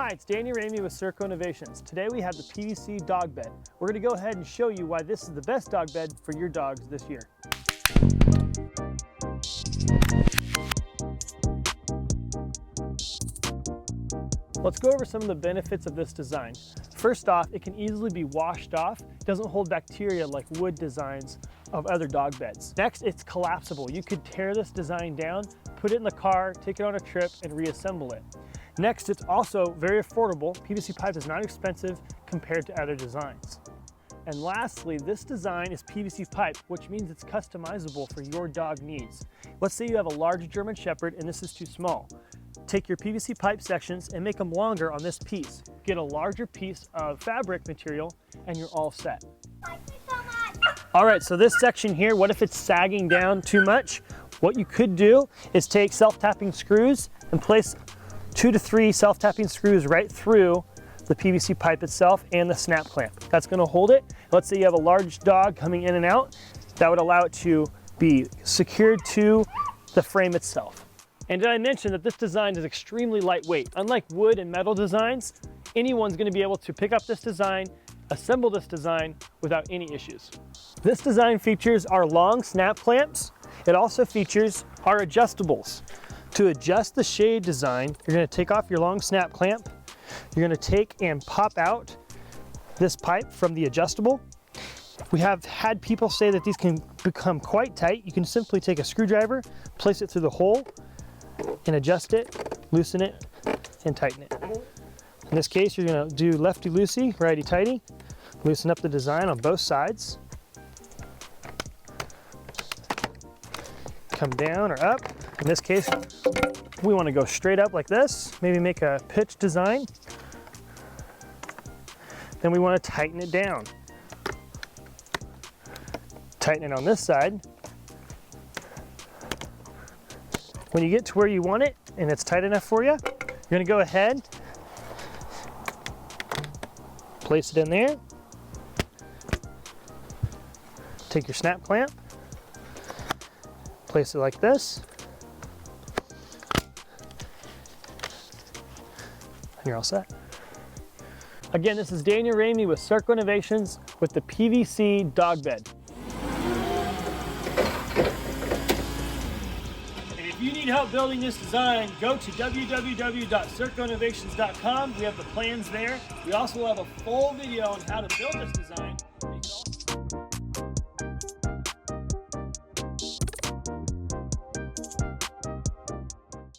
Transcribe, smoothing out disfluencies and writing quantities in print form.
Hi, it's Danny Ramey with Circo Innovations. Today we have the PVC dog bed. We're going to go ahead and show you why this is the best dog bed for your dogs this year. Let's go over some of the benefits of this design. First off, it can easily be washed off. It doesn't hold bacteria like wood designs of other dog beds. Next, it's collapsible. You could tear this design down, put it in the car, take it on a trip, and reassemble it. Next, it's also very affordable. PVC pipe is not expensive compared to other designs. And lastly, this design is PVC pipe, which means it's customizable for your dog needs. Let's say you have a large German Shepherd and this is too small. Take your PVC pipe sections and make them longer on this piece. Get a larger piece of fabric material and you're all set. Thank you so much. All right, so this section here, what if it's sagging down too much? What you could do is take self-tapping screws and place 2 to 3 self-tapping screws right through the PVC pipe itself and the snap clamp. That's gonna hold it. Let's say you have a large dog coming in and out, that would allow it to be secured to the frame itself. And did I mention that this design is extremely lightweight? Unlike wood and metal designs, anyone's gonna be able to pick up this design, assemble this design without any issues. This design features our long snap clamps. It also features our adjustables. To adjust the shade design, you're gonna take off your long snap clamp. You're gonna take and pop out this pipe from the adjustable. We have had people say that these can become quite tight. You can simply take a screwdriver, place it through the hole, and adjust it, loosen it, and tighten it. In this case, you're gonna do lefty-loosey, righty-tighty. Loosen up the design on both sides. Come down or up. In this case, we wanna go straight up like this, maybe make a pitch design. Then we wanna tighten it down. Tighten it on this side. When you get to where you want it and it's tight enough for you, you're gonna go ahead, place it in there, take your snap clamp, place it like this, and you're all set. Again, this is Daniel Ramey with Circo Innovations with the PVC dog bed. If you need help building this design, go to www.circoinnovations.com. We have the plans there. We also have a full video on how to build this design.